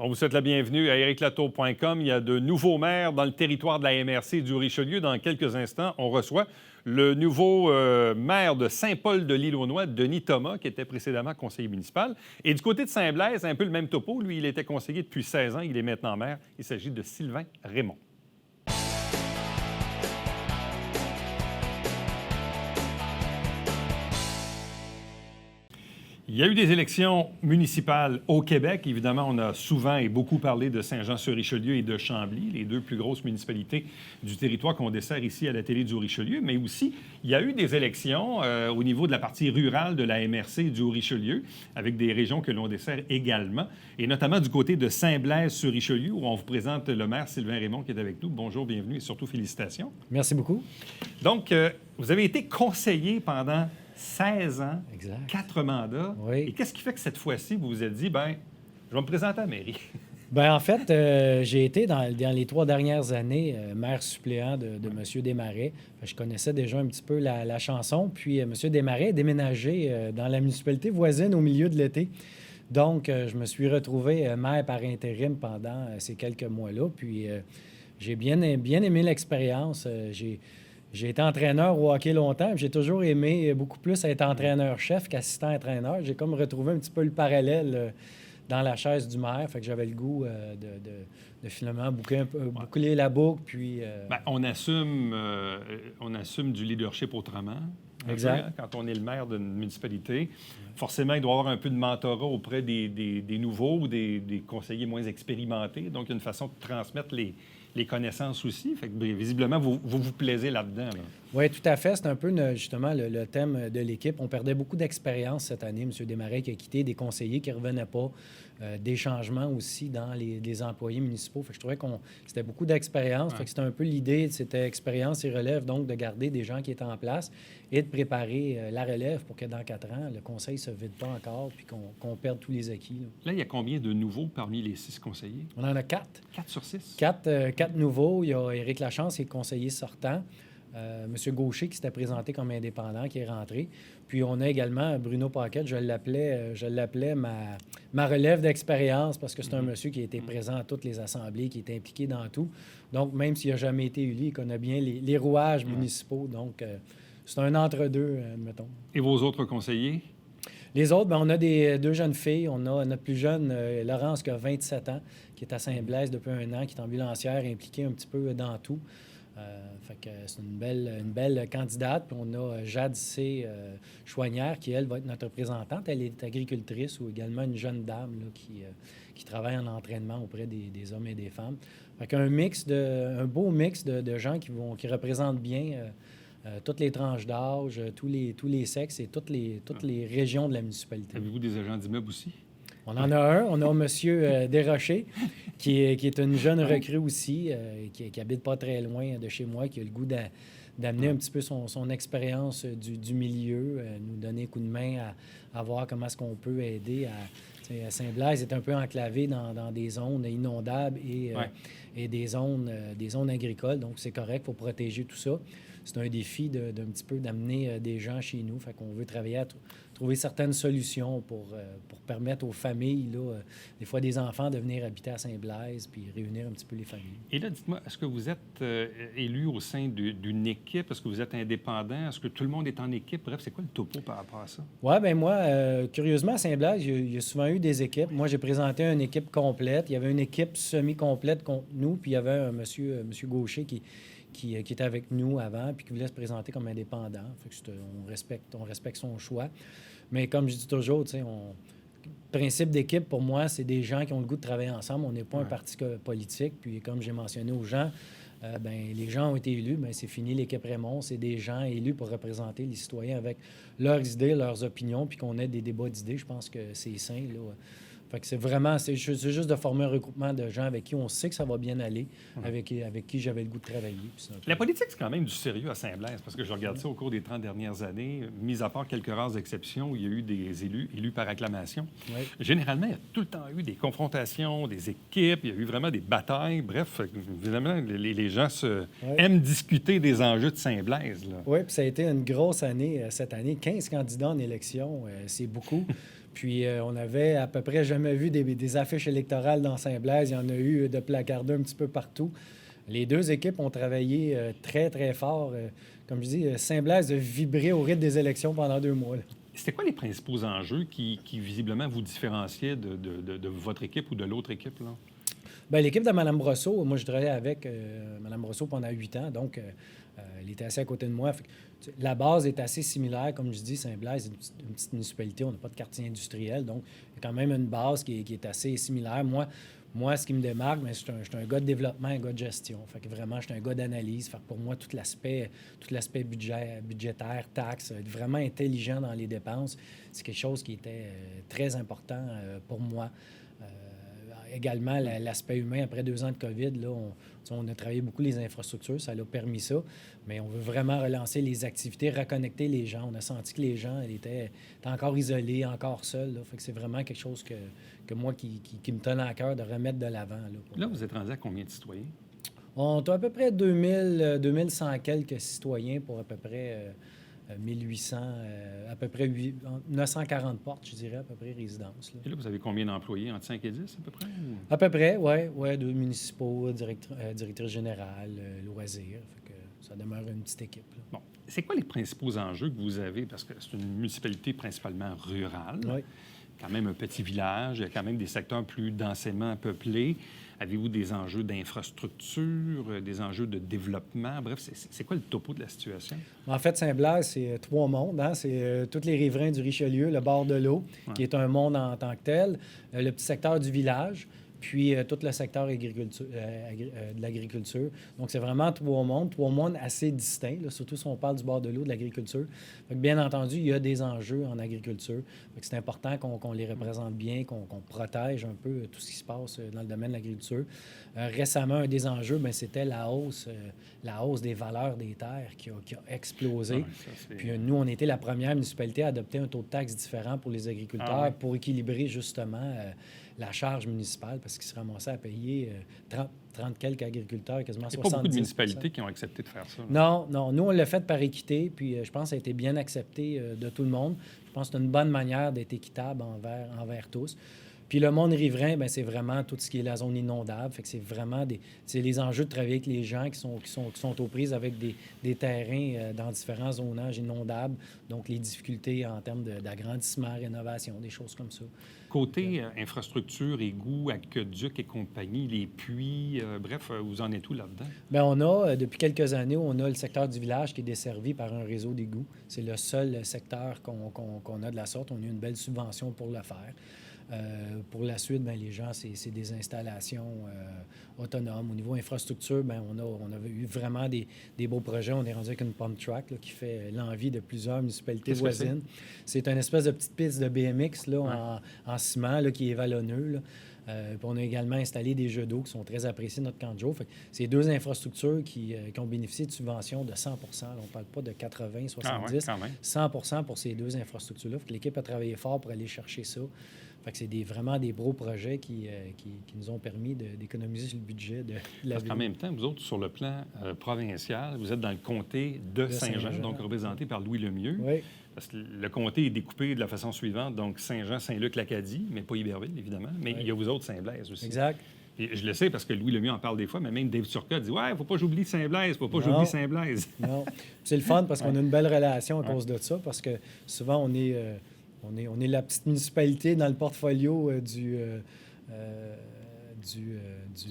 On vous souhaite la bienvenue à ériclatour.com. Il y a de nouveaux maires dans le territoire de la MRC du Richelieu. Dans quelques instants, on reçoit le nouveau maire de Saint-Paul-de-l'Île-aux-Noix, Denis Thomas, qui était précédemment conseiller municipal. Et du côté de Saint-Blaise, un peu le même topo. Lui, il était conseiller depuis 16 ans. Il est maintenant maire. Il s'agit de Sylvain Raymond. Il y a eu des élections municipales au Québec. Évidemment, on a souvent et beaucoup parlé de Saint-Jean-sur-Richelieu et de Chambly, les deux plus grosses municipalités du territoire qu'on dessert ici à la télé du Richelieu. Mais aussi, il y a eu des élections au niveau de la partie rurale de la MRC du Richelieu, avec des régions que l'on dessert également, et notamment du côté de Saint-Blaise-sur-Richelieu, où on vous présente le maire Sylvain Raymond qui est avec nous. Bonjour, bienvenue et surtout félicitations. Merci beaucoup. Donc, vous avez été conseiller pendant 16 ans, Exact. 4 mandats. Oui. Et qu'est-ce qui fait que cette fois-ci, vous vous êtes dit, bien, je vais me présenter à la mairie? Bien, en fait, j'ai été dans les 3 dernières années maire suppléant de M. Desmarais. Je connaissais déjà un petit peu la chanson. Puis M. Desmarais est déménagé dans la municipalité voisine au milieu de l'été. Donc, je me suis retrouvé maire par intérim pendant ces quelques mois-là. Puis, j'ai bien aimé l'expérience. J'ai été entraîneur au hockey longtemps. J'ai toujours aimé beaucoup plus être entraîneur-chef qu'assistant-entraîneur. J'ai comme retrouvé un petit peu le parallèle dans la chaise du maire. Fait que j'avais le goût de finalement boucler la boucle. Puis, Bien, on assume du leadership autrement. Exact. Peu, hein, quand on est le maire d'une municipalité, forcément, il doit y avoir un peu de mentorat auprès des nouveaux ou des conseillers moins expérimentés. Donc, il y a une façon de transmettre les connaissances aussi. Fait que, visiblement, vous plaisez là-dedans. Là. Oui, tout à fait. C'est un peu justement le thème de l'équipe. On perdait beaucoup d'expérience cette année. M. Desmarais qui a quitté, des conseillers qui ne revenaient pas, des changements aussi dans les employés municipaux. Fait que je trouvais que c'était beaucoup d'expérience. Fait que c'était un peu l'idée de cette expérience et relève, donc de garder des gens qui étaient en place et de préparer la relève pour que dans 4 ans, le conseil ne se vide pas encore puis qu'on perde tous les acquis. Là, il y a combien de nouveaux parmi les 6 conseillers? On en a 4. 4 sur 6? 4 nouveaux. Il y a Éric Lachance qui est conseiller sortant. M. Gaucher qui s'était présenté comme indépendant, qui est rentré. Puis on a également Bruno Paquette, je l'appelais ma relève d'expérience parce que c'est un monsieur qui a été présent à toutes les assemblées, qui est impliqué dans tout. Donc, même s'il n'a jamais été élu, il connaît bien les rouages municipaux. Donc, c'est un entre-deux, mettons. Et vos autres conseillers? Les autres, bien, on a 2 jeunes filles. On a notre plus jeune, Laurence, qui a 27 ans, qui est à Saint-Blaise depuis 1 an, qui est ambulancière, impliquée un petit peu dans tout. Fait que c'est une belle candidate. Puis on a Jade C. Chouanière, qui, elle, va être notre représentante. Elle est agricultrice ou également une jeune dame là, qui travaille en entraînement auprès des hommes et des femmes. Fait qu'un beau mix de gens qui représentent bien toutes les tranches d'âge, tous les sexes et toutes les régions de la municipalité. Avez-vous des agents d'immeuble aussi? On en a un. On a M. Desrochers, qui est une jeune recrue aussi, qui habite pas très loin de chez moi, qui a le goût d'amener un petit peu son expérience du milieu, nous donner un coup de main à voir comment est-ce qu'on peut aider à Saint-Blaise est un peu enclavé dans des zones inondables et des zones agricoles. Donc, c'est correct, il faut protéger tout ça. C'est un défi d'un petit peu d'amener des gens chez nous. Fait qu'on veut travailler à trouver certaines solutions pour permettre aux familles, là, des fois des enfants, de venir habiter à Saint-Blaise puis réunir un petit peu les familles. Et là, dites-moi, est-ce que vous êtes élu au sein d'une équipe? Est-ce que vous êtes indépendant? Est-ce que tout le monde est en équipe? Bref, c'est quoi le topo par rapport à ça? Oui, bien moi, curieusement, à Saint-Blaise, il y a souvent eu des équipes. Moi, j'ai présenté une équipe complète. Il y avait une équipe semi-complète contre nous, puis il y avait un monsieur Gaucher qui était avec nous avant puis qui voulait se présenter comme indépendant. Fait que on respecte son choix. Mais comme je dis toujours, tu sais, principe d'équipe, pour moi, c'est des gens qui ont le goût de travailler ensemble. On n'est pas un parti politique. Puis comme j'ai mentionné aux gens, les gens ont été élus, bien, c'est fini l'équipe Raymond. C'est des gens élus pour représenter les citoyens avec leurs idées, leurs opinions, puis qu'on ait des débats d'idées. Je pense que c'est sain, là. Fait que c'est juste de former un regroupement de gens avec qui on sait que ça va bien aller, avec qui j'avais le goût de travailler. La politique, c'est quand même du sérieux à Saint-Blaise, parce que je regarde ça au cours des 30 dernières années, mis à part quelques rares exceptions où il y a eu des élus par acclamation. Oui. Généralement, il y a tout le temps eu des confrontations, des équipes, il y a eu vraiment des batailles. Bref, évidemment, les gens aiment discuter des enjeux de Saint-Blaise. Là. Oui, puis ça a été une grosse année cette année. 15 candidats en élection, c'est beaucoup. Puis on avait à peu près jamais vu des affiches électorales dans Saint-Blaise. Il y en a eu de placardés un petit peu partout. Les deux équipes ont travaillé très, très fort. Comme je dis, Saint-Blaise a vibré au rythme des élections pendant 2 mois. Là. C'était quoi les principaux enjeux qui visiblement vous différenciaient de votre équipe ou de l'autre équipe, là? Bien, l'équipe de Mme Brosseau, moi, je travaillais avec Mme Brosseau pendant 8 ans, donc elle était assez à côté de moi. Fait que, la base est assez similaire, comme je dis, Saint-Blaise est une petite municipalité, on n'a pas de quartier industriel, donc il y a quand même une base qui est assez similaire. Moi, ce qui me démarque, je suis un gars de développement, un gars de gestion. Fait que vraiment, je suis un gars d'analyse. Fait que pour moi, tout l'aspect budgétaire, taxes, être vraiment intelligent dans les dépenses, c'est quelque chose qui était très important pour moi. Également, l'aspect humain, après 2 ans de COVID, là, on a travaillé beaucoup les infrastructures, ça l'a permis ça, mais on veut vraiment relancer les activités, reconnecter les gens. On a senti que les gens étaient encore isolés, encore seuls. Là. Fait que c'est vraiment quelque chose que moi qui me tenait à cœur de remettre de l'avant. Là, vous êtes rendu à combien de citoyens? On a à peu près 2100 quelques citoyens pour à peu près 1800, à peu près 940 portes, je dirais, à peu près résidences. Là. Et là, vous avez combien d'employés? Entre 5 et 10, à peu près? Ou... À peu près, oui. 2 municipaux, directrice générale, loisirs. Fait que ça demeure une petite équipe. Là. Bon. C'est quoi les principaux enjeux que vous avez? Parce que c'est une municipalité principalement rurale. Oui. Quand même un petit village, il y a quand même des secteurs plus densément peuplés. Avez-vous des enjeux d'infrastructure, des enjeux de développement? Bref, c'est quoi le topo de la situation? En fait, Saint-Blaise, c'est 3 mondes. Hein? C'est tous les riverains du Richelieu, le bord de l'eau, qui est un monde en tant que tel, le petit secteur du village, puis tout le secteur de l'agriculture. Donc, c'est vraiment 3 mondes assez distincts, là, surtout si on parle du bord de l'eau, de l'agriculture. Fait que, bien entendu, il y a des enjeux en agriculture. Fait que c'est important qu'on les représente bien, qu'on protège un peu tout ce qui se passe dans le domaine de l'agriculture. Récemment, un des enjeux, bien, c'était la hausse des valeurs des terres qui a explosé. Puis nous, on était la première municipalité à adopter un taux de taxe différent pour les agriculteurs pour équilibrer justement la charge municipale, parce qu'ils se ramassaient à payer 30 quelques agriculteurs, quasiment 70 Il n'y a pas beaucoup de municipalités qui ont accepté de faire ça. Là. Non. Nous, on l'a fait par équité, puis je pense que ça a été bien accepté de tout le monde. Je pense que c'est une bonne manière d'être équitable envers tous. Puis le monde riverain, bien, c'est vraiment tout ce qui est la zone inondable. Fait que c'est vraiment c'est les enjeux de travailler avec les gens qui sont aux prises avec des terrains dans différents zonages inondables. Donc, les difficultés en termes d'agrandissement, rénovation, des choses comme ça. Côté infrastructure, égouts, aqueducs et compagnie, les puits, bref, vous en êtes où là-dedans? Bien, on a, depuis quelques années, on a le secteur du village qui est desservi par un réseau d'égouts. C'est le seul secteur qu'on a de la sorte. On a eu une belle subvention pour le faire. Pour la suite, bien, les gens, c'est des installations autonomes. Au niveau infrastructure, bien, on a eu vraiment des beaux projets. On est rendu avec une pump track là, qui fait l'envie de plusieurs municipalités voisines. C'est une espèce de petite piste de BMX là, en ciment là, qui est vallonneux. Là. Puis on a également installé des jeux d'eau qui sont très appréciés de notre camp de jour. Fait que c'est 2 infrastructures qui ont bénéficié de subventions de 100 là, on ne parle pas de 80, 70, 100 pour ces 2 infrastructures-là. Fait que l'équipe a travaillé fort pour aller chercher ça. Fait que c'est vraiment des gros projets qui nous ont permis d'économiser sur le budget de la Parce qu'en même temps, vous autres, sur le plan provincial, vous êtes dans le comté de Saint-Jean, donc représenté par Louis Lemieux. Oui. Parce que le comté est découpé de la façon suivante, donc Saint-Jean, Saint-Luc, l'Acadie, mais pas Iberville, évidemment. Mais il y a vous autres, Saint-Blaise aussi. Exact. Et je le sais parce que Louis Lemieux en parle des fois, mais même Dave Turcotte dit « Ouais, faut pas que j'oublie Saint-Blaise, faut pas que j'oublie Saint-Blaise. » Non. C'est le fun parce qu'on a une belle relation à cause de ça, parce que souvent, on est la petite municipalité dans le portfolio du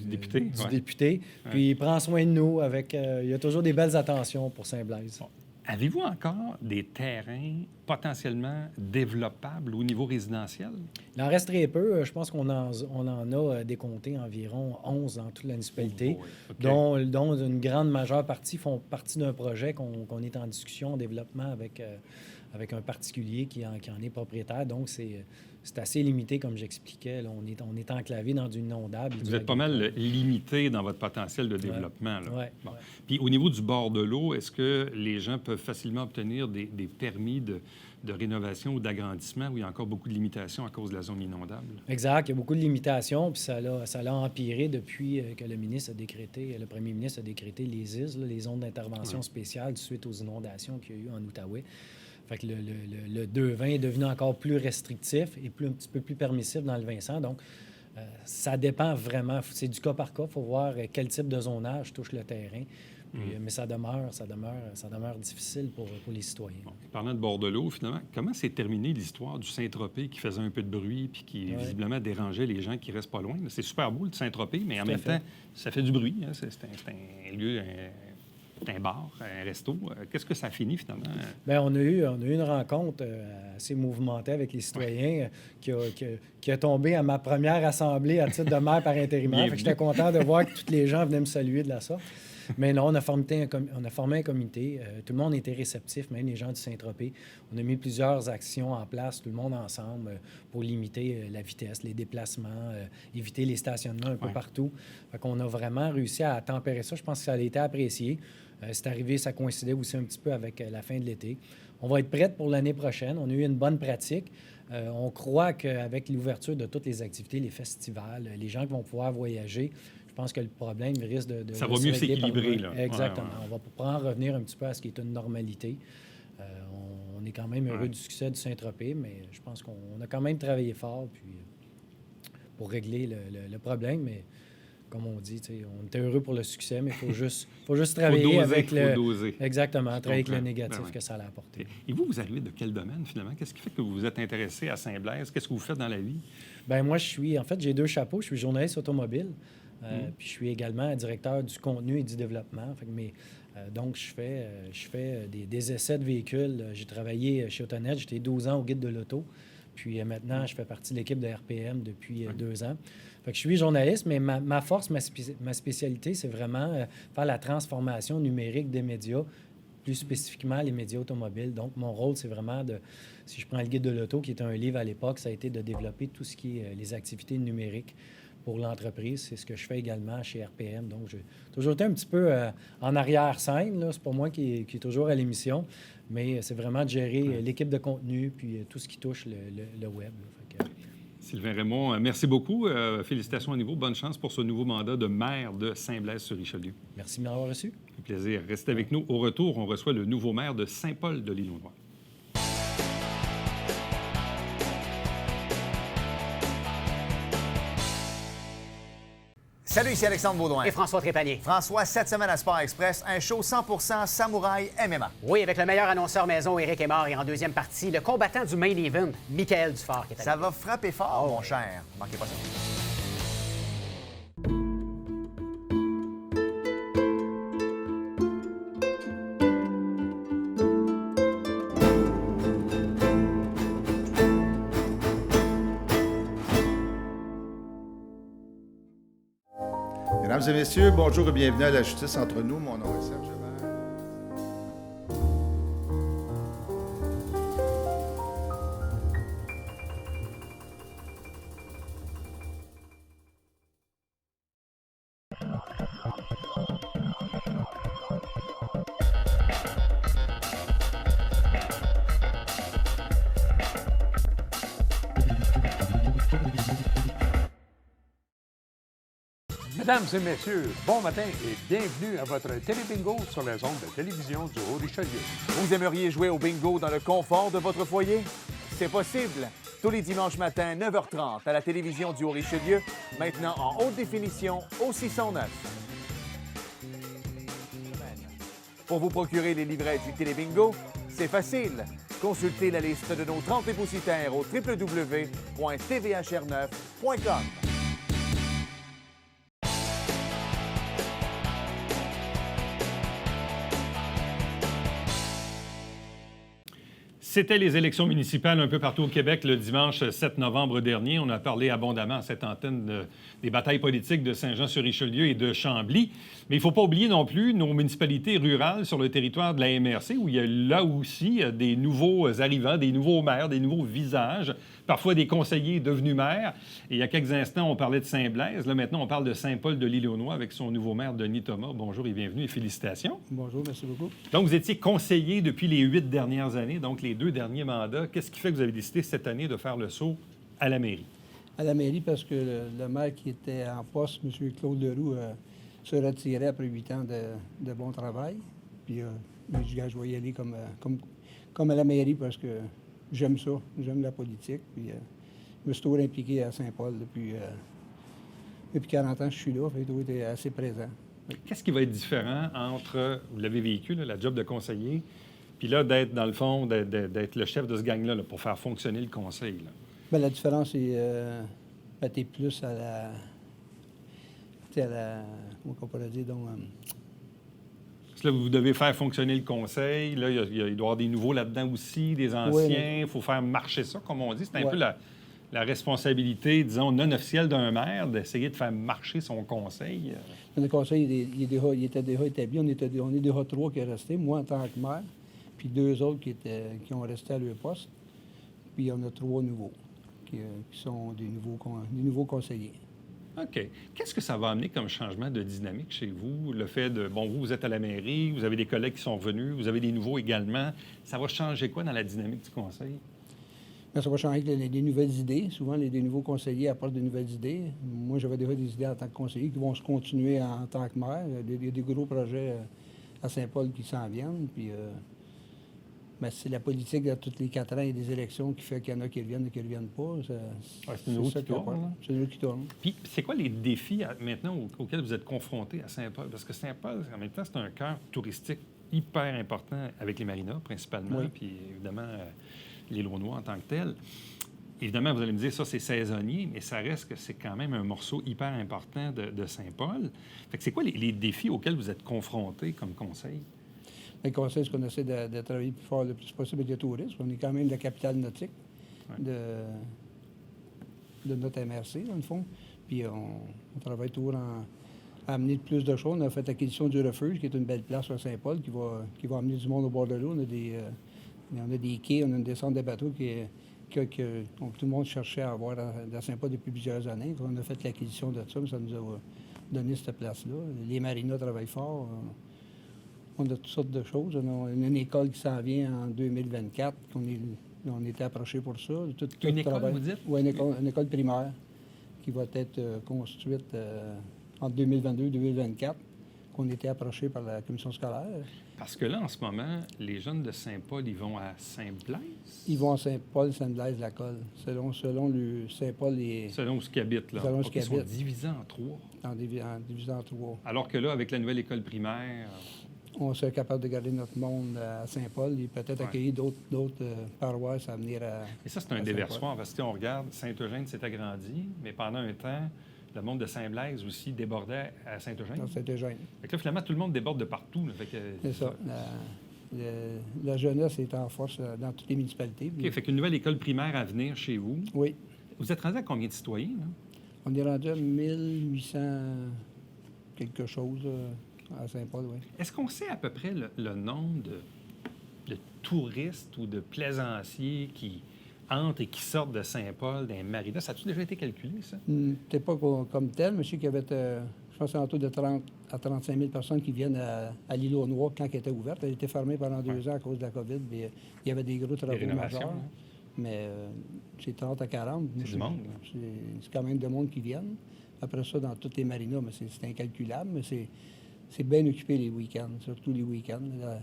député. député. Puis il prend soin de nous avec... il y a toujours des belles attentions pour Saint-Blaise. Bon. Avez-vous encore des terrains potentiellement développables au niveau résidentiel? Il en reste très peu. Je pense qu'on en a décompté environ 11 dans toute la municipalité, dont une grande majeure partie font partie d'un projet qu'on est en discussion, en développement avec un particulier qui en est propriétaire. Donc, c'est assez limité, comme j'expliquais. Là, on est enclavé dans du inondable. Vous êtes pas mal limité dans votre potentiel de développement. Oui. Bon. Puis au niveau du bord de l'eau, est-ce que les gens peuvent facilement obtenir des permis de rénovation ou d'agrandissement où il y a encore beaucoup de limitations à cause de la zone inondable? Exact. Il y a beaucoup de limitations, puis ça l'a empiré depuis que le premier ministre a décrété les IS, là, les zones d'intervention spéciale suite aux inondations qu'il y a eu en Outaouais. Fait que le 2,20 est devenu encore plus restrictif et un petit peu plus permissif dans le Vincent. Donc, ça dépend vraiment. C'est du cas par cas. Il faut voir quel type de zonage touche le terrain. Puis, mais ça demeure difficile pour les citoyens. Bon, parlant de bord de l'eau, finalement, comment s'est terminée l'histoire du Saint-Tropez qui faisait un peu de bruit puis qui visiblement dérangeait les gens qui restent pas loin? C'est super beau, le Saint-Tropez, mais en même temps, ça fait du bruit. Hein? C'est un lieu... un bar, un resto. Qu'est-ce que ça a fini, finalement? Bien, on a eu une rencontre assez mouvementée avec les citoyens qui a tombé à ma première assemblée à titre de maire par intérimaire. Fait que j'étais content de voir que tous les gens venaient me saluer de la sorte. Mais non, on a formé un comité. Tout le monde était réceptif, même les gens du Saint-Tropez. On a mis plusieurs actions en place, tout le monde ensemble, pour limiter la vitesse, les déplacements, éviter les stationnements un peu partout. Fait qu'on a vraiment réussi à tempérer ça. Je pense que ça a été apprécié. C'est arrivé, ça coïncidait aussi un petit peu avec la fin de l'été. On va être prête pour l'année prochaine. On a eu une bonne pratique. On croit qu'avec l'ouverture de toutes les activités, les festivals, les gens qui vont pouvoir voyager, je pense que le problème risque de ça va mieux s'équilibrer, là. Exactement. Ouais. On va pouvoir en revenir un petit peu à ce qui est une normalité. On est quand même heureux du succès du Saint-Tropez, mais je pense qu'on a quand même travaillé fort pour régler le problème. Mais comme on dit, on était heureux pour le succès, mais il faut juste travailler avec le... doser. Exactement, travailler avec le négatif que ça a apporté. Et vous arrivez de quel domaine, finalement? Qu'est-ce qui fait que vous vous êtes intéressé à Saint-Blaise? Qu'est-ce que vous faites dans la vie? Bien, moi, j'ai 2 chapeaux. Je suis journaliste automobile. Puis je suis également directeur du contenu et du développement. Donc, je fais des essais de véhicules. J'ai travaillé chez Autonet. J'étais 12 ans au guide de l'auto. Puis maintenant, je fais partie de l'équipe de RPM depuis 2 ans. Fait que je suis journaliste, mais ma force, ma spécialité, c'est vraiment faire la transformation numérique des médias, plus spécifiquement les médias automobiles. Donc, mon rôle, c'est vraiment si je prends le guide de l'auto, qui était un livre à l'époque, ça a été de développer tout ce qui est les activités numériques pour l'entreprise. C'est ce que je fais également chez RPM. Donc, j'ai toujours été un petit peu en arrière-scène. C'est pas moi qui est toujours à l'émission, mais c'est vraiment de gérer l'équipe de contenu puis tout ce qui touche le web. Sylvain Raymond, merci beaucoup. Félicitations à nouveau. Bonne chance pour ce nouveau mandat de maire de Saint-Blaise-sur-Richelieu. Merci de m'avoir reçu. Ça fait plaisir. Restez avec nous. Au retour, on reçoit le nouveau maire de Saint-Paul-de-l'Île-aux-Noix. Salut, ici Alexandre Baudouin. Et François Trépanier. François, cette semaine à Sport Express, un show 100% samouraï MMA. Oui, avec le meilleur annonceur maison, Éric Aymard, et en deuxième partie, le combattant du main event, Michael Dufort, qui est Ça va frapper fort, mon cher. Manquez pas ça. Mesdames et messieurs, bonjour et bienvenue à La Justice entre nous. Mon nom est Serge Levert. Mesdames et messieurs, bon matin et bienvenue à votre télé-bingo sur les ondes de télévision du Haut-Richelieu. Vous aimeriez jouer au bingo dans le confort de votre foyer? C'est possible. Tous les dimanches matins, 9h30, à la télévision du Haut-Richelieu, maintenant en haute définition au 609. Pour vous procurer les livrets du télé-bingo, c'est facile. Consultez la liste de nos 30 dépositaires au www.tvhr9.com. C'était les élections municipales un peu partout au Québec le dimanche 7 novembre dernier. On a parlé abondamment à cette antenne des batailles politiques de Saint-Jean-sur-Richelieu et de Chambly. Mais il ne faut pas oublier non plus nos municipalités rurales sur le territoire de la MRC, où il y a là aussi des nouveaux arrivants, des nouveaux maires, des nouveaux visages, parfois des conseillers devenus maires. Et il y a quelques instants, on parlait de Saint-Blaise. Là, maintenant, on parle de Saint-Paul-de-l'Île-aux-Noix avec son nouveau maire, Denis Thomas. Bonjour et bienvenue et félicitations. Bonjour, merci beaucoup. Donc, vous étiez conseiller depuis les 8 dernières années, donc les 2 derniers mandats. Qu'est-ce qui fait que vous avez décidé cette année de faire le saut à la mairie? À la mairie, parce que le maire qui était en poste, M. Claude Leroux, se retirait après 8 ans de bon travail. Puis, je vais y aller comme comme à la mairie parce que j'aime ça. J'aime la politique. Puis, je me suis toujours impliqué à Saint-Paul depuis 40 ans que je suis là. Fait que j'ai toujours été assez présent. Qu'est-ce qui va être différent entre, vous l'avez vécu, là, la job de conseiller, puis là, d'être, dans le fond, d'être le chef de ce gang-là là, pour faire fonctionner le conseil? Là? Bien, la différence, c'est t'es plus à la... Tu sais, à la... Comment on pourrait dire? Donc, Parce que là, vous devez faire fonctionner le conseil. Là, il doit y avoir des nouveaux là-dedans aussi, des anciens. Il faut faire marcher ça, comme on dit. C'est un peu la responsabilité, disons, non officielle d'un maire d'essayer de faire marcher son conseil. le conseil, il était déjà établi. On est déjà 3 qui est resté, moi en tant que maire, puis 2 autres qui ont resté à leur poste. Puis il y en a 3 nouveaux qui sont des nouveaux conseillers. OK. Qu'est-ce que ça va amener comme changement de dynamique chez vous? Le fait de, bon, vous êtes à la mairie, vous avez des collègues qui sont venus, vous avez des nouveaux également. Ça va changer quoi dans la dynamique du conseil? Bien, ça va changer avec des nouvelles idées. Souvent, des nouveaux conseillers apportent de nouvelles idées. Moi, j'avais déjà des idées en tant que conseiller qui vont se continuer en tant que maire. Il y a des gros projets à Saint-Paul qui s'en viennent. Puis, mais c'est la politique de tous les 4 ans et des élections qui fait qu'il y en a qui reviennent et qui ne reviennent pas. C'est une roue qui tourne. Là. C'est une roue qui tourne. Puis, c'est quoi les défis maintenant auxquels vous êtes confrontés à Saint-Paul? Parce que Saint-Paul, en même temps, c'est un cœur touristique hyper important avec les marinas, principalement, puis évidemment, l'île aux Noix en tant que telle. Évidemment, vous allez me dire, ça, c'est saisonnier, mais ça reste que c'est quand même un morceau hyper important de Saint-Paul. Fait que c'est quoi les défis auxquels vous êtes confrontés comme conseil? Le conseil, c'est qu'on essaie de travailler plus fort le plus possible avec le tourisme. On est quand même la capitale nautique de notre MRC, dans le fond. Puis on travaille toujours à amener plus de choses. On a fait l'acquisition du refuge, qui est une belle place à Saint-Paul, qui va amener du monde au bord de l'eau. On a des quais, on a une descente de bateaux que tout le monde cherchait à avoir à Saint-Paul depuis plusieurs années. On a fait l'acquisition de ça, mais ça nous a donné cette place-là. Les marinas travaillent fort. On a toutes sortes de choses. On a une école qui s'en vient en 2024, on était approchés pour ça. Une école, vous dites? Oui, une école primaire qui va être construite en 2022-2024, qu'on était approchés par la commission scolaire. Parce que là, en ce moment, les jeunes de Saint-Paul, ils vont à Saint-Blaise? Ils vont à Saint-Paul, Saint-Blaise, la colle. Selon le Saint-Paul et... Selon où ils habitent, là. Selon où ils sont habitent. divisés en 3. En divisant en 3. Alors que là, avec la nouvelle école primaire... On serait capable de garder notre monde à Saint-Paul et peut-être accueillir d'autres paroisses à venir à... Et ça, c'est un déversoir, parce que si on regarde, Saint-Eugène s'est agrandi, mais pendant un temps, le monde de Saint-Blaise aussi débordait à Saint-Eugène. Dans Saint-Eugène. Fait que là, finalement, tout le monde déborde de partout. Là. Fait que, c'est ça. La jeunesse est en force dans toutes les municipalités. OK, fait qu'une nouvelle école primaire à venir chez vous. Oui. Vous êtes rendu à combien de citoyens, là? On est rendu à 1800 quelque chose à Saint-Paul, oui. Est-ce qu'on sait à peu près le nombre de touristes ou de plaisanciers qui entrent et qui sortent de Saint-Paul, d'un marina? Ça a-tu déjà été calculé, ça? Peut-être pas comme tel, mais je sais qu'il y avait, je pense, un taux de 30 à 35 000 personnes qui viennent à l'île aux Noix quand elle était ouverte. Elle était fermée pendant 2 ans à cause de la COVID. Mais il y avait des gros travaux majeurs. Hein. Mais c'est 30 à 40. C'est du monde. C'est quand même de monde qui viennent. Après ça, dans toutes les marinas, mais c'est incalculable, mais c'est bien occupé les week-ends, surtout les week-ends.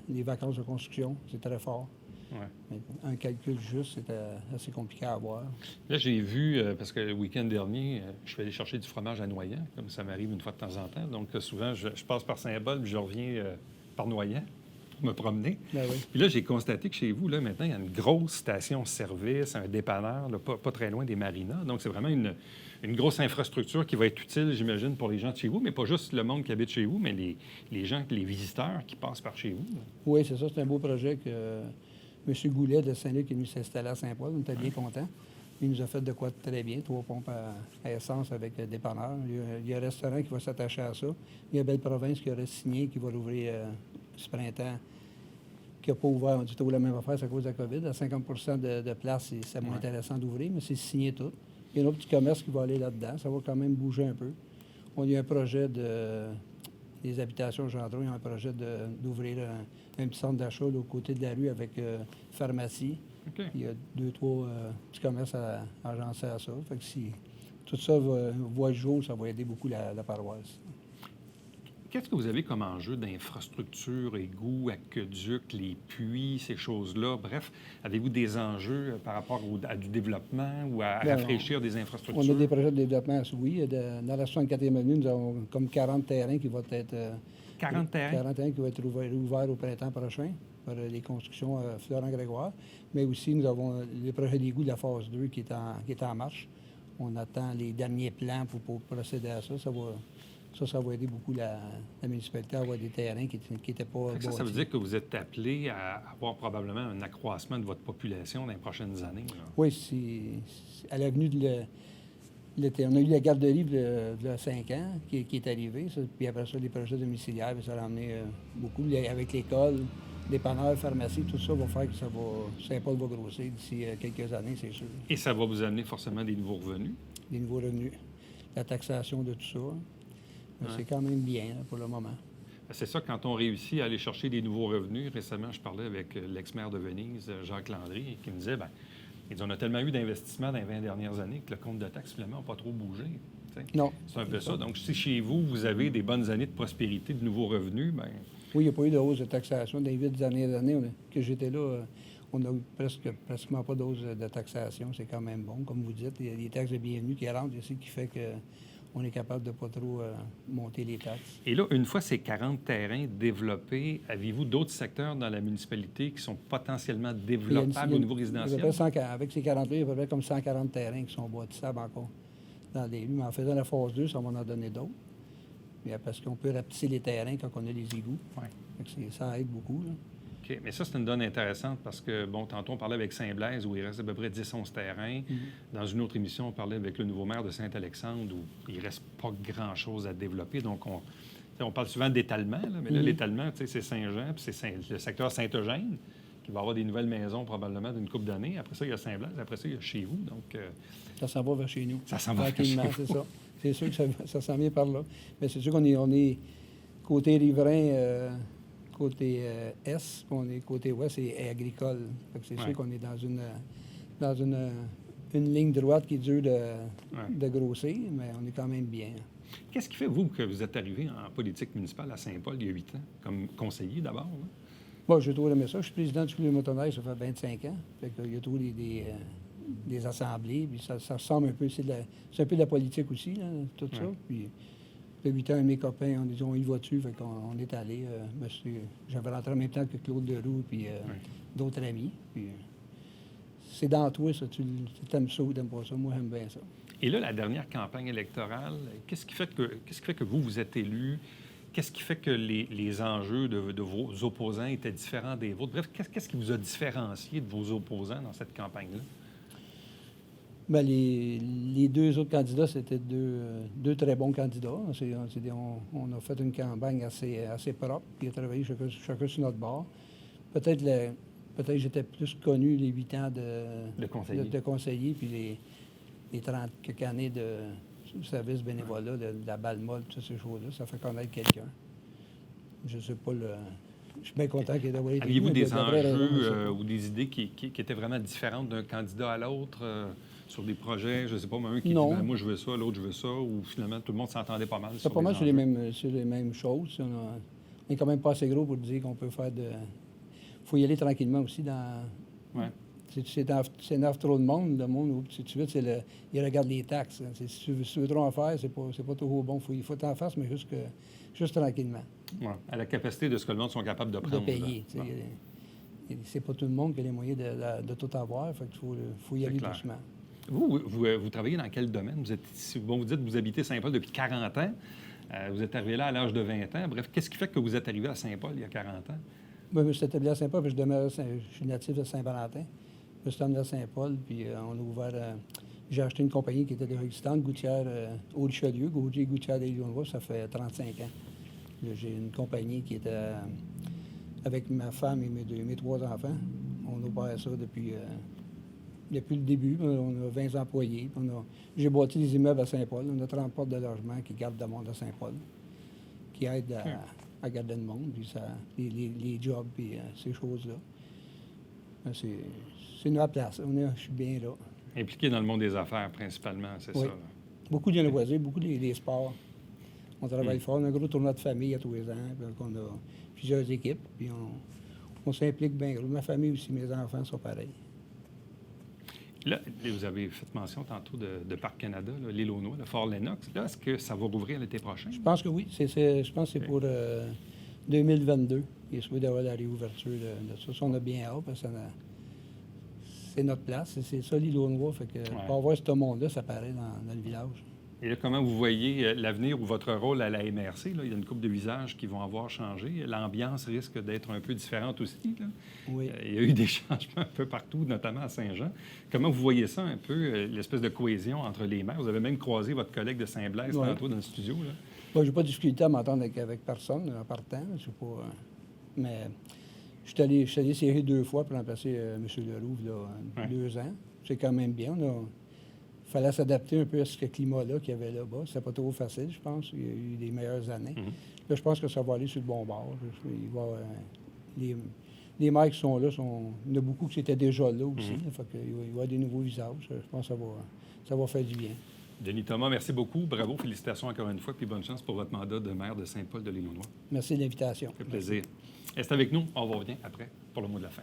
Les vacances de construction, c'est très fort. Ouais. Un calcul juste, c'est assez compliqué à avoir. Là, j'ai vu, parce que le week-end dernier, je suis allé chercher du fromage à Noyant, comme ça m'arrive une fois de temps en temps. Donc, souvent, je passe par Saint-Paul, puis je reviens par Noyant pour me promener. Ben oui. Puis là, j'ai constaté que chez vous, là, maintenant, il y a une grosse station-service, un dépanneur, là, pas très loin des marinas. Donc, c'est vraiment une grosse infrastructure qui va être utile, j'imagine, pour les gens de chez vous, mais pas juste le monde qui habite chez vous, mais les gens, les visiteurs qui passent par chez vous. Là. Oui, c'est ça. C'est un beau projet que M. Goulet de Saint-Luc est venu s'installer à Saint-Paul. On était bien contents. Il nous a fait de quoi de très bien. 3 pompes à essence avec le dépanneur. Il y a un restaurant qui va s'attacher à ça. Il y a Belle-Province qui aurait signé, qui va l'ouvrir ce printemps, qui n'a pas ouvert du tout la même affaire, c'est à cause de la COVID. À 50 de place, c'est moins intéressant d'ouvrir, mais c'est signé tout. Il y a un autre petit commerce qui va aller là-dedans. Ça va quand même bouger un peu. On a eu un projet des habitations Gendron, il y a un projet d'ouvrir un petit centre d'achat de l'autre côté de la rue avec pharmacie. OK. Il y a 2-3 petits commerces à agencer à ça. Fait que si tout ça voit le jour, ça va aider beaucoup la paroisse. Qu'est-ce que vous avez comme enjeu d'infrastructure, égouts, aqueducs, les puits, ces choses-là? Bref, avez-vous des enjeux par rapport à du développement ou à Bien, rafraîchir des infrastructures? On a des projets de développement, oui. Dans la 64e avenue, nous avons comme 40 terrains qui vont être... 40 terrains? 40 terrains qui vont être ouverts au printemps prochain par les constructions Florent-Grégoire. Mais aussi, nous avons le projet d'égout de la phase 2 qui est en marche. On attend les derniers plans pour procéder à ça. Ça va aider beaucoup la municipalité à avoir des terrains qui n'étaient pas Fait que ça bâtis. veut dire que vous êtes appelé à avoir probablement un accroissement de votre population dans les prochaines années. Là. Oui, à l'avenue de l'été. On a eu la garderie il y a 5 ans qui est arrivée. Ça, puis après ça, les projets domiciliaires, puis ça a ramené beaucoup. Avec l'école, dépanneurs, pharmacie, tout ça va faire que Saint-Paul va grossir d'ici quelques années, c'est sûr. Et ça va vous amener forcément des nouveaux revenus. Des nouveaux revenus, la taxation de tout ça. Mais c'est quand même bien là, pour le moment. C'est ça, quand on réussit à aller chercher des nouveaux revenus. Récemment, je parlais avec l'ex-maire de Venise, Jacques Landry, qui me disait, on a tellement eu d'investissements dans les 20 dernières années que le compte de taxes, finalement, n'a pas trop bougé. T'sais. Non. C'est un peu ça. Donc, si chez vous, vous avez des bonnes années de prospérité, de nouveaux revenus, Oui, il n'y a pas eu de hausse de taxation. Dans les 8 dernières années que j'étais là, on n'a eu pratiquement pas de hausse de taxation. C'est quand même bon. Comme vous dites, il y a des taxes de bienvenue qui rentrent ici qui fait qu'on est capable de ne pas trop monter les taxes. Et là, une fois ces 40 terrains développés, avez-vous d'autres secteurs dans la municipalité qui sont potentiellement développables au niveau résidentiel? Avec ces 40 il y a à peu près comme 140 terrains qui sont bâtissables encore dans les rues. Mais en faisant la phase 2, ça va en donner d'autres. Parce qu'on peut rapetisser les terrains quand on a les égouts. Ouais. Ça aide beaucoup. Là. OK. Mais ça, c'est une donne intéressante parce que, tantôt, on parlait avec Saint-Blaise où il reste à peu près 10-11 terrains. Dans une autre émission, on parlait avec le nouveau maire de Saint-Alexandre où il ne reste pas grand-chose à développer. Donc, on parle souvent d'étalement, là, mais là, l'étalement, c'est Saint-Jean, puis c'est le secteur Saint-Eugène qui va avoir des nouvelles maisons probablement d'une couple d'années. Après ça, il y a Saint-Blaise. Après ça, il y a chez vous. Donc, ça s'en va vers chez nous. Ça s'en va vers chez c'est ça. C'est sûr que ça s'en vient par là. Mais c'est sûr qu'on est côté riverain, côté est, puis on est côté ouest et agricole. Fait que c'est sûr qu'on est dans une ligne droite qui est dure de grossir, mais on est quand même bien. Qu'est-ce qui fait, vous, que vous êtes arrivé en politique municipale à Saint-Paul il y a 8 ans, comme conseiller d'abord? Là? Bon, j'ai toujours aimé ça. Je suis président du club de motoneige, ça fait 25 ans. Fait qu'il y a toujours des assemblées, puis ça ressemble un peu, c'est un peu de la politique aussi, là, tout ça. Puis, il y a 8 ans, mes copains, on dit, on y va dessus, fait qu'on est allé. J'avais rentré en même temps que Claude Leroux, puis d'autres amis. Puis, c'est dans toi, ça. Tu aimes ça ou t'aimes pas ça? Moi, j'aime bien ça. Et là, la dernière campagne électorale, qu'est-ce qui fait que vous êtes élu? Qu'est-ce qui fait que les enjeux de vos opposants étaient différents des vôtres? Bref, qu'est-ce qui vous a différencié de vos opposants dans cette campagne-là? Bien, les deux autres candidats, c'était deux très bons candidats. On a fait une campagne assez propre, puis on a travaillé chacun sur notre bord. Peut-être j'étais plus connu les 8 ans de conseiller, puis les 30 quelques années de service bénévolat, de la balle molle, toutes ces choses-là. Ça fait connaître quelqu'un. Je sais pas Je suis bien content qu'il ait d'avoir été. Aviez-vous des enjeux ou des idées qui étaient vraiment différentes d'un candidat à l'autre sur des projets, je ne sais pas, un qui dit moi je veux ça, l'autre je veux ça, ou finalement tout le monde s'entendait pas mal? C'est pas mal sur les mêmes choses. On n'est quand même pas assez gros pour dire qu'on peut faire de. Il faut y aller tranquillement aussi dans. Ouais. C'est neuf trop de monde. Le monde, si tu veux, il regarde les taxes. Si tu veux trop en faire, c'est pas toujours bon. Il faut t'en faire, mais juste tranquillement. Ouais. À la capacité de ce que le monde sont capables de prendre. De payer. C'est pas tout le monde qui a les moyens de tout avoir. Fait qu'il faut y aller doucement. Vous travaillez dans quel domaine? Vous dites que vous habitez Saint-Paul depuis 40 ans. Vous êtes arrivé là à l'âge de 20 ans. Bref, qu'est-ce qui fait que vous êtes arrivé à Saint-Paul il y a 40 ans? Moi, je suis établi à Saint-Paul, puis je suis natif de Saint-Valentin. Je suis emmené à Saint-Paul, puis on a ouvert... j'ai acheté une compagnie qui était déjà existante, Gouttière au Richelieu, Gouttière des Lyonnois, ça fait 35 ans. Là, j'ai une compagnie qui était avec ma femme et mes 3 enfants. On a ouvert ça depuis le début. On a 20 employés. J'ai bâti des immeubles à Saint-Paul. On a 30 portes de logement qui gardent le monde à Saint-Paul, qui aident à garder le monde, puis les jobs, puis ces choses-là. C'est notre place. Je suis bien là. Impliqué dans le monde des affaires, principalement, c'est ça? Là. Beaucoup de loisirs, beaucoup des sports. On travaille fort. On a un gros tournoi de famille à tous les ans. Puis on a plusieurs équipes. Puis on s'implique bien gros. Ma famille aussi, mes enfants sont pareils. Là, vous avez fait mention tantôt de Parc Canada, là, l'île aux Noix, le Fort Lennox. Là, est-ce que ça va rouvrir l'été prochain? Je pense que oui. Je pense que c'est pour 2022. Il est souhaité d'avoir la réouverture de ça. Ça, on a bien hâte parce que c'est notre place. C'est ça, l'île aux Noix. Fait que pour avoir ce monde-là, ça paraît dans le village. Et là, comment vous voyez l'avenir ou votre rôle à la MRC? Là? Il y a une couple de visages qui vont avoir changé. L'ambiance risque d'être un peu différente aussi. Là. Oui. Il y a eu des changements un peu partout, notamment à Saint-Jean. Comment vous voyez ça un peu, l'espèce de cohésion entre les maires? Vous avez même croisé votre collègue de Saint-Blaise tantôt dans le studio. Là. Moi, j'ai pas de difficulté à m'entendre avec personne en partant. Je sais pas, mais je suis allé essayer 2 fois pour remplacer M. Leroux, là, 2 ans. C'est quand même bien. Il fallait s'adapter un peu à ce climat-là qu'il y avait là-bas. C'était pas trop facile, je pense. Il y a eu des meilleures années. Là, je pense que ça va aller sur le bon bord. Il va, les maires qui sont là, il y en a beaucoup qui étaient déjà là aussi. Là, fait qu'il va y avoir des nouveaux visages. Je pense que ça va faire du bien. Denis Thomas, merci beaucoup. Bravo, félicitations encore une fois, puis bonne chance pour votre mandat de maire de Saint-Paul de l'Île aux Noix. Merci de l'invitation. Ça fait plaisir. Restez avec nous. On revient après pour le mot de la fin.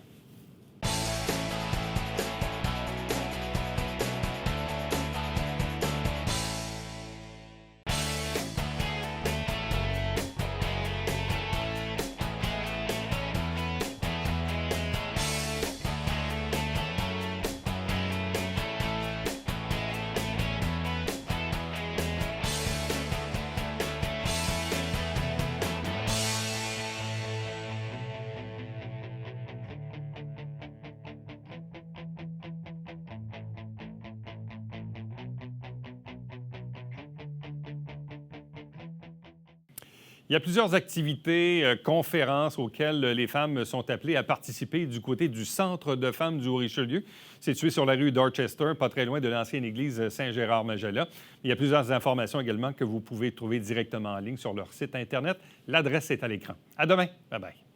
Il y a plusieurs activités, conférences auxquelles les femmes sont appelées à participer du côté du Centre de femmes du Haut-Richelieu, situé sur la rue Dorchester, pas très loin de l'ancienne église Saint-Gérard-Majella. Il y a plusieurs informations également que vous pouvez trouver directement en ligne sur leur site Internet. L'adresse est à l'écran. À demain. Bye-bye.